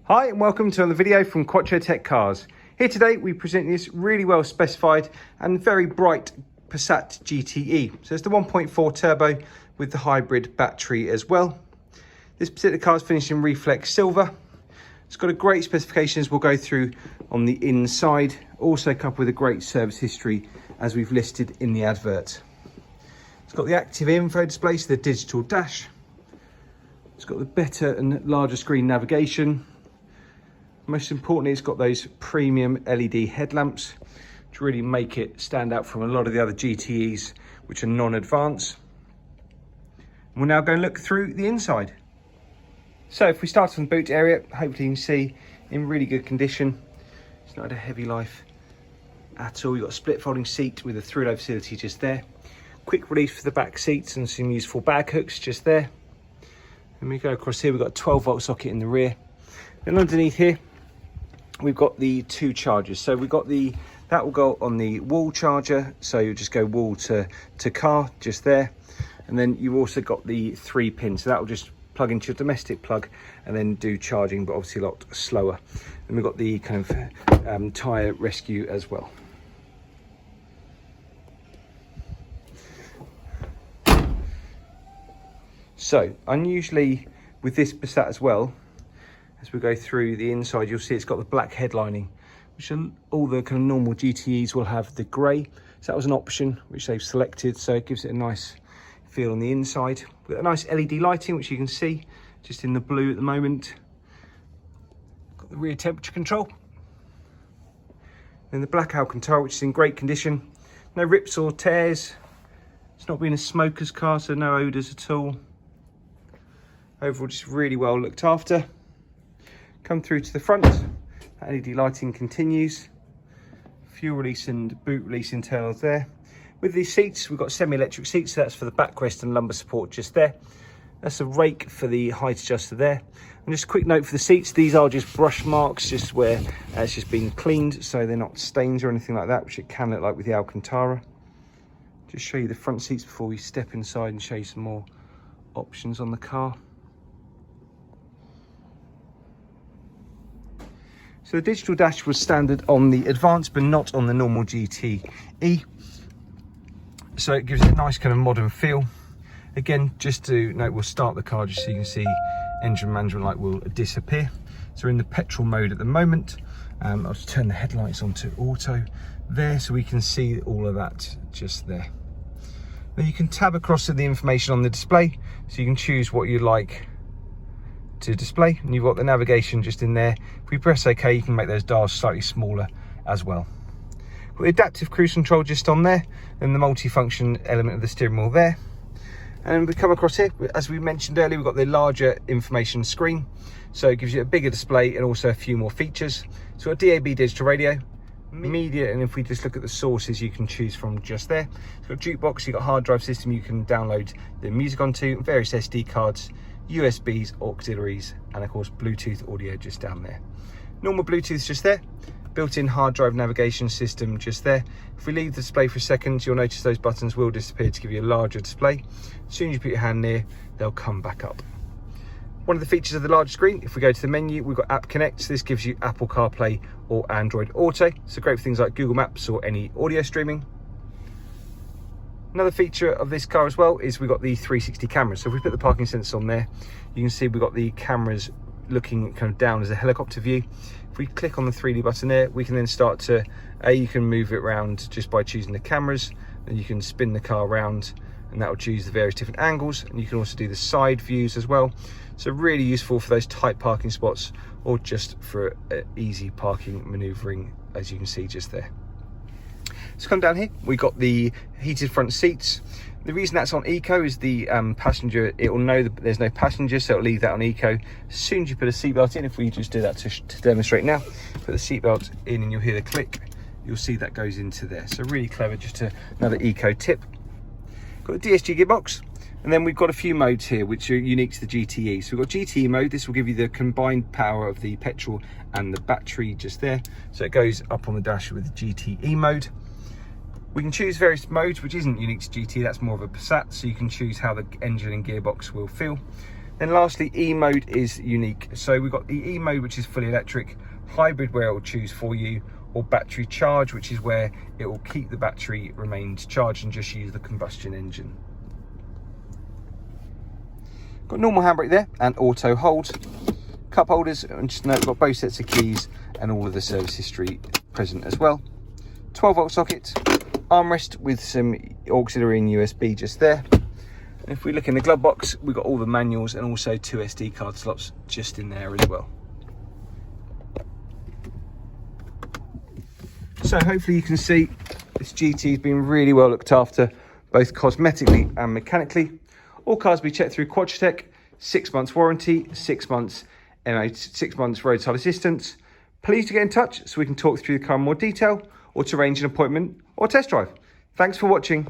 Hi and welcome to another video from Quattro Tech Cars. Here today we present this really well specified and very bright Passat GTE. So it's the 1.4 turbo with the hybrid battery as well. This particular car is finished in reflex silver. It's got a great specifications we'll go through on the inside, also coupled with a great service history as we've listed in the advert. It's got the active info display, so the digital dash. It's got the better and larger screen navigation. Most importantly, it's got those premium LED headlamps to really make it stand out from a lot of the other GTEs, which are non-advanced. We'll now go and look through the inside. So if we start from the boot area, hopefully you can see in really good condition. It's not had a heavy life at all. You've got a split folding seat with a through-load facility just there. Quick release for the back seats and some useful bag hooks just there. And we go across here, we've got a 12-volt socket in the rear. Then underneath here, we've got the two chargers. So we've got that will go on the wall charger. So you just go wall to car just there. And then you've also got the 3 pins. So that will just plug into your domestic plug and then do charging, but obviously a lot slower. And we've got the kind of tyre rescue as well. So unusually with this Passat as well, as we go through the inside, you'll see it's got the black headlining, which all the kind of normal GTEs will have the grey. So that was an option which they've selected, so it gives it a nice feel on the inside. With a nice LED lighting, which you can see just in the blue at the moment. Got the rear temperature control. Then the black Alcantara, which is in great condition. No rips or tears. It's not been a smoker's car, so no odours at all. Overall, just really well looked after. Come through to the front, LED lighting continues. Fuel release and boot release internals there. With these seats, we've got semi-electric seats, so that's for the backrest and lumbar support just there. That's a rake for the height adjuster there. And just a quick note for the seats, these are just brush marks, just where it's just been cleaned, so they're not stains or anything like that, which it can look like with the Alcantara. Just show you the front seats before we step inside and show you some more options on the car. So the digital dash was standard on the Advanced, but not on the normal GTE. So it gives it a nice kind of modern feel. Again, just to note, we'll start the car just so you can see engine management light will disappear. So we're in the petrol mode at the moment. I'll just turn the headlights onto auto there so we can see all of that just there. Now you can tab across to the information on the display, so you can choose what you like to display, and you've got the navigation just in there. If we press OK, you can make those dials slightly smaller as well. Got the adaptive cruise control just on there, and the multi-function element of the steering wheel there. And we come across here, as we mentioned earlier, we've got the larger information screen, so it gives you a bigger display and also a few more features. So we've got DAB digital radio, media, and if we just look at the sources you can choose from just there. You've got jukebox, you've got hard drive system you can download the music onto, various SD cards, USBs, auxiliaries, and of course Bluetooth audio just down there. Normal Bluetooth just there, built-in hard drive navigation system just there. If we leave the display for a second, you'll notice those buttons will disappear to give you a larger display. As soon as you put your hand near, they'll come back up. One of the features of the large screen, if we go to the menu, we've got App Connect. So this gives you Apple CarPlay or Android Auto, so great for things like Google Maps or any audio streaming. Another feature of this car as well is we've got the 360 cameras. So if we put the parking sensor on there, you can see we've got the cameras looking kind of down as a helicopter view. If we click on the 3D button there, we can then start to, you can move it around just by choosing the cameras, and you can spin the car around and that will choose the various different angles, and you can also do the side views as well. So really useful for those tight parking spots or just for easy parking maneuvering, as you can see just there. Let's come down here. We've got the heated front seats. The reason that's on eco is the passenger, it will know that there's no passenger, so it'll leave that on eco. As soon as you put a seatbelt in, if we just do that to demonstrate now, put the seatbelt in and you'll hear the click, you'll see that goes into there. So really clever, just another eco tip. Got the DSG gearbox, and then we've got a few modes here which are unique to the GTE. So we've got GTE mode. This will give you the combined power of the petrol and the battery just there. So it goes up on the dash with the GTE mode. We can choose various modes, which isn't unique to GT, that's more of a Passat, so you can choose how the engine and gearbox will feel. Then lastly, E mode is unique. So we've got the E mode, which is fully electric, hybrid, where it will choose for you, or battery charge, which is where it will keep the battery remained charged and just use the combustion engine. Got normal handbrake there and auto hold. Cup holders, and just note, got both sets of keys and all of the service history present as well. 12-volt socket, armrest with some auxiliary and USB just there. And if we look in the glove box, we've got all the manuals and also 2 SD card slots just in there as well. So hopefully you can see this GT has been really well looked after, both cosmetically and mechanically. All cars be checked through Quadratech, 6 months warranty, 6 months MOT, 6 months roadside assistance. Please to get in touch so we can talk through the car in more detail, or to arrange an appointment or test drive. Thanks for watching.